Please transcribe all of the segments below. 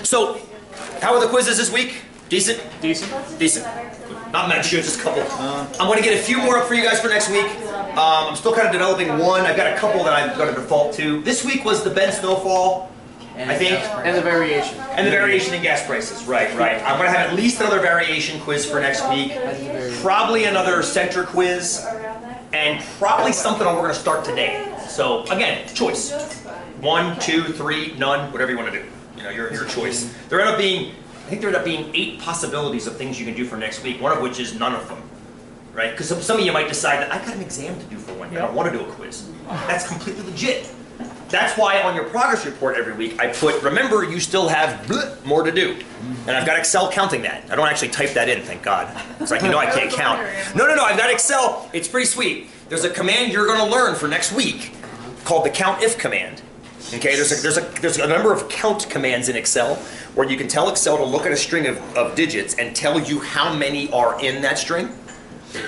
So, how are the quizzes this week? Decent? Decent. Decent. Not much, just a couple. I'm going to get a few more up for you guys for next week. I'm still kind of developing one. I've got a couple that I'm going to default to. This week was the Ben Snowfall, I think. And the variation. And the variation in gas prices, right. I'm going to have at least another variation quiz for next week. Probably another center quiz. And probably something we're going to start today. So, again, choice. 1, 2, 3, none, whatever you want to do. You know, your choice. There end up being, I think there end up being 8 possibilities of things you can do for next week, one of which is none of them. Right? Because some of you might decide that I've got an exam to do for one, I don't want to do a quiz. That's completely legit. That's why on your progress report every week I put, remember you still have more to do. And I've got Excel counting that. I don't actually type that in, thank God. It's like, you know I can't count. No, I've got Excel. It's pretty sweet. There's a command you're going to learn for next week called the COUNTIF command. Okay, there's a number of count commands in Excel where you can tell Excel to look at a string of digits and tell you how many are in that string.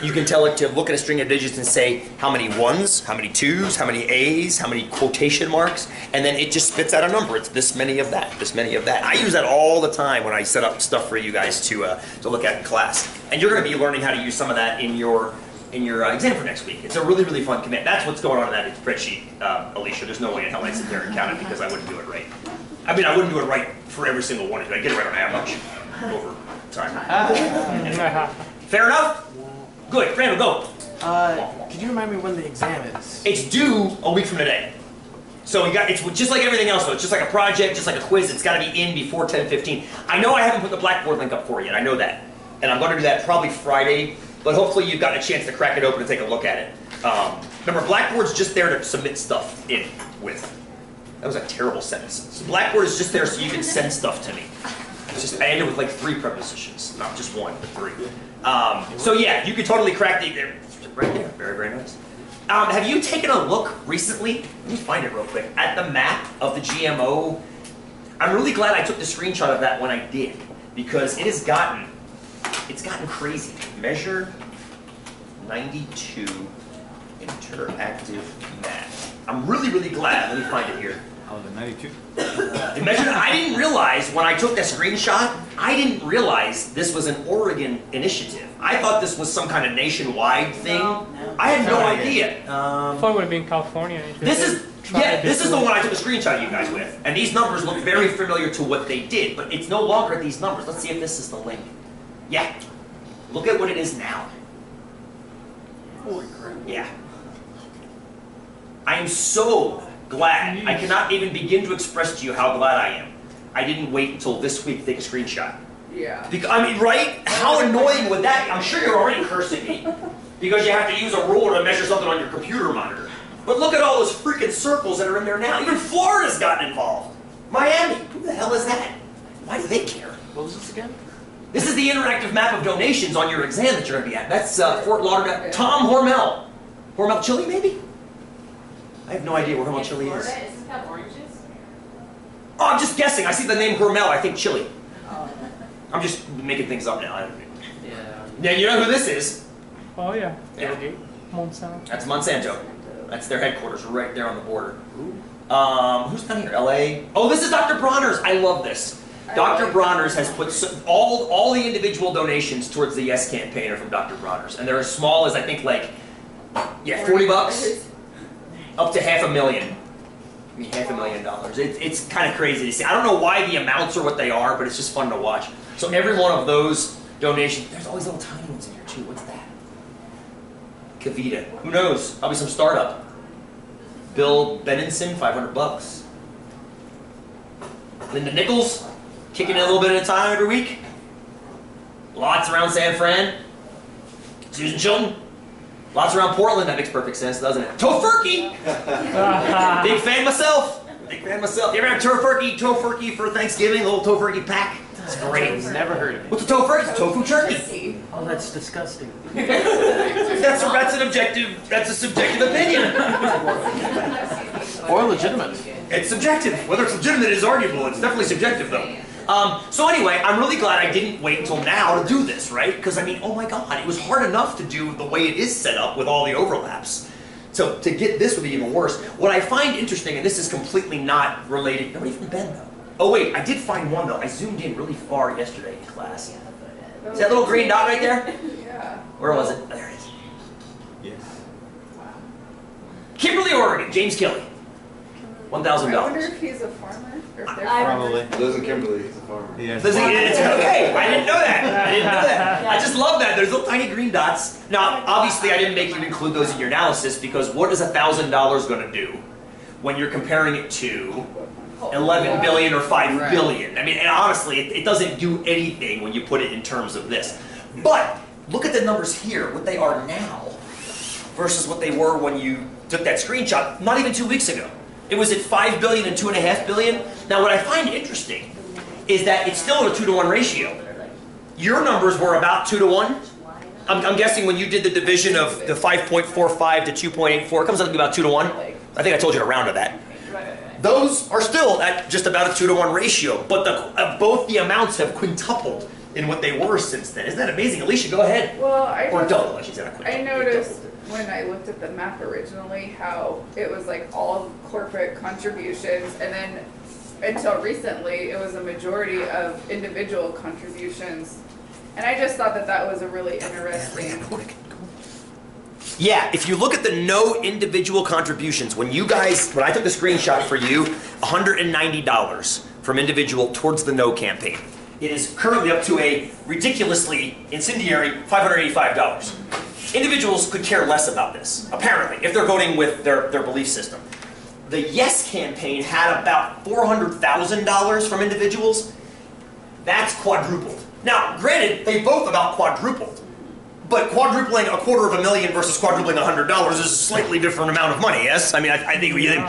You can tell it to look at a string of digits and say how many ones, how many twos, how many A's, how many quotation marks, and then it just spits out a number. It's this many of that, this many of that. I use that all the time when I set up stuff for you guys to look at in class. And you're going to be learning how to use some of that in your exam for next week. It's a really, really fun command. That's what's going on in that spreadsheet, Alicia. There's no way in hell I'd sit there and count it because I wouldn't do it right. I mean, I wouldn't do it right for every single one. I'd get it right on average over time. Anyway. Fair enough? Good. Randall, go. Could you remind me when the exam is? It's due a week from today. So it's just like everything else, though. It's just like a project, just like a quiz. It's got to be in before 10:15. I know I haven't put the Blackboard link up for you yet. I know that. And I'm going to do that probably Friday. But hopefully you've gotten a chance to crack it open and take a look at it. Remember, Blackboard's just there to submit stuff in with. That was a terrible sentence. So Blackboard is just there so you can send stuff to me. It's just, I ended with like 3 prepositions. Not just 1, but 3. So yeah, you could totally crack the, right there. Very, very nice. Have you taken a look recently, let me find it real quick, at the map of the GMO? I'm really glad I took the screenshot of that when I did, because it has gotten, it's gotten crazy. Measure 92 interactive map. I'm really, really glad. Let me find it here. Oh, the 92? I didn't realize when I took that screenshot, I didn't realize this was an Oregon initiative. I thought this was some kind of nationwide thing. No. I had no idea. I thought it would have been California. This is the one I took a screenshot of you guys with. And these numbers look very familiar to what they did, but it's no longer these numbers. Let's see if this is the link. Yeah. Look at what it is now. Holy crap. Yeah. I am so glad. I cannot even begin to express to you how glad I am. I didn't wait until this week to take a screenshot. Yeah. Because, I mean, right? How annoying would that be? I'm sure you're already cursing me because you have to use a ruler to measure something on your computer monitor. But look at all those freaking circles that are in there now. Even Florida's gotten involved. Miami. Who the hell is that? Why do they care? What was this again? This is the interactive map of donations on your exam that you're going to be at. That's Fort Lauderdale. Tom Hormel. Hormel Chili, maybe? I have no idea where Hormel Chili is. Does it have oranges? Oh, I'm just guessing. I see the name Hormel. I think chili. I'm just making things up now. Yeah, you know who this is? Oh yeah. Yeah. Monsanto. That's Monsanto. That's their headquarters right there on the border. Who's down here? LA? Oh, this is Dr. Bronner's. I love this. Dr. Bronner's has put all the individual donations towards the Yes campaign are from Dr. Bronner's. And they're as small as I think like, yeah, $40. Up to $500,000. I mean, $500,000. It's kind of crazy to see. I don't know why the amounts are what they are, but it's just fun to watch. So every one of those donations, there's always little tiny ones in here too. What's that? Kavita. Who knows? Probably some startup. Bill Benenson, $500. Linda Nichols, kicking in a little bit at a time every week. Lots around San Fran. Susan Chilton. Lots around Portland. That makes perfect sense, doesn't it? Tofurkey! Big fan myself. Big fan myself. You ever have tofurkey for Thanksgiving? A little tofurkey pack? It's great. Never heard of it. What's a tofurkey? It's tofu turkey. Oh, that's disgusting. That's an objective. That's a subjective opinion. Or legitimate. It's subjective. Whether it's legitimate is arguable. It's definitely subjective, though. So anyway, I'm really glad I didn't wait until now to do this, right? Because, I mean, oh my God, it was hard enough to do the way it is set up with all the overlaps. So to get this would be even worse. What I find interesting, and this is completely not related, nobody from Ben, though. Oh wait, I did find one though. I zoomed in really far yesterday in class. Is that little green dot right there? Yeah. Where was it? There it is. Yes. Kimberly, Oregon. James Kelly. I wonder $1,000. if he's a farmer or if they're Probably. Lives in Kimberley, he's a farmer. Yes. Listen, it's okay. I didn't know that. I didn't know that. I just love that. There's little tiny green dots. Now, obviously, I didn't make you include those in your analysis because what is $1,000 going to do when you're comparing it to 11 billion or 5 billion? I mean, and honestly, it doesn't do anything when you put it in terms of this. But look at the numbers here, what they are now versus what they were when you took that screenshot not even 2 weeks ago. It was at 5 billion and 2.5 billion. Now, what I find interesting is that it's still a 2-to-1 ratio. Your numbers were about 2 to 1. I'm guessing when you did the division of the 5.45 to 2.84, it comes out to be about 2 to 1. I think I told you to round to that. Those are still at just about a 2 to 1 ratio, but both the amounts have quintupled in what they were since then. Isn't that amazing? Alicia, go ahead. Well, Or double, I should say. Not quintuple. I noticed when I looked at the map originally how it was like all corporate contributions, and then until recently it was a majority of individual contributions. And I just thought that that was a really interesting. Yeah, if you look at the no individual contributions, when I took the screenshot for you, $190 from individual towards the no campaign. It is currently up to a ridiculously incendiary $585. Individuals could care less about this, apparently, if they're voting with their belief system. The yes campaign had about $400,000 from individuals. That's quadrupled. Now, granted, they both about quadrupled. But quadrupling $250,000 versus quadrupling $100 is a slightly different amount of money, yes? I mean, I think we think.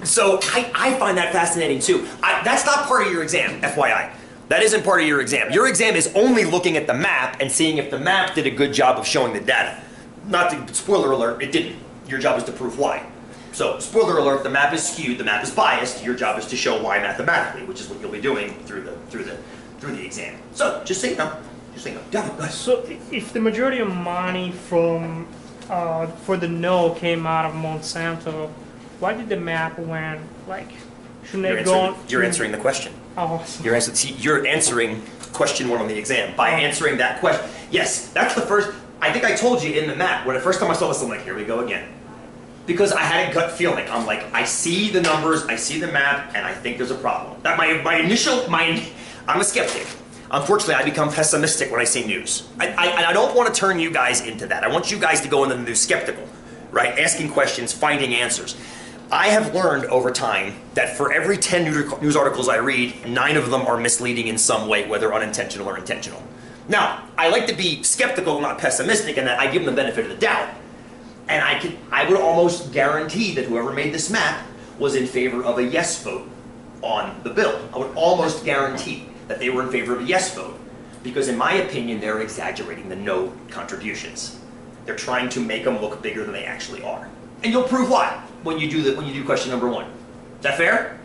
So I find that fascinating too. That's not part of your exam, FYI. That isn't part of your exam. Your exam is only looking at the map and seeing if the map did a good job of showing the data. Not to, spoiler alert, it didn't. Your job is to prove why. So, spoiler alert, the map is skewed, the map is biased. Your job is to show why mathematically, which is what you'll be doing through the exam. So, just so you know. Devin, go ahead. So if the majority of money from for the no came out of Monsanto, why did the map went like? Shouldn't it go? You're answering the question. Oh, You're answering question 1 on the exam by answering that question. Yes, that's the first. I think I told you in the map when the first time I saw this, I'm like, here we go again, because I had a gut feeling. I'm like, I see the numbers, I see the map, and I think there's a problem. That I'm a skeptic. Unfortunately, I become pessimistic when I see news. I don't want to turn you guys into that. I want you guys to go into the news skeptical, right? Asking questions, finding answers. I have learned over time that for every 10 news articles I read, 9 of them are misleading in some way, whether unintentional or intentional. Now, I like to be skeptical, not pessimistic, and that I give them the benefit of the doubt. And I would almost guarantee that whoever made this map was in favor of a yes vote on the bill. I would almost guarantee that they were in favor of a yes vote, because in my opinion, they're exaggerating the no contributions. They're trying to make them look bigger than they actually are. And you'll prove why when you do question number 1. Is that fair?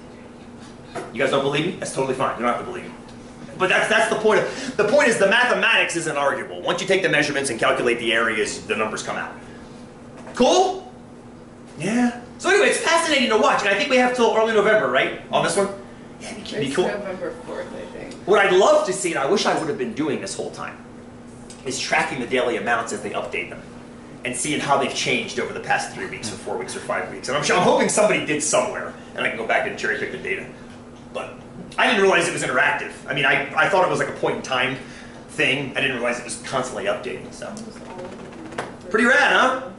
You guys don't believe me? That's totally fine. You don't have to believe me. But that's the point. The point is the mathematics isn't arguable. Once you take the measurements and calculate the areas, the numbers come out. Cool? Yeah. So anyway, it's fascinating to watch, and I think we have till early November, right, on this one? Yeah, it'd be It's cool. November 4th, I think. What I'd love to see, and I wish I would have been doing this whole time, is tracking the daily amounts as they update them and seeing how they've changed over the past 3 weeks or 4 weeks or 5 weeks. And I'm hoping somebody did somewhere, and I can go back and cherry pick the data. But I didn't realize it was interactive. I mean, I thought it was like a point in time thing. I didn't realize it was constantly updating. So pretty rad, huh?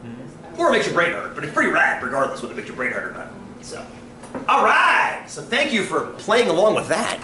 Or it makes your brain hurt, but it's pretty rad regardless whether it makes your brain hurt or not. So, all right. So thank you for playing along with that.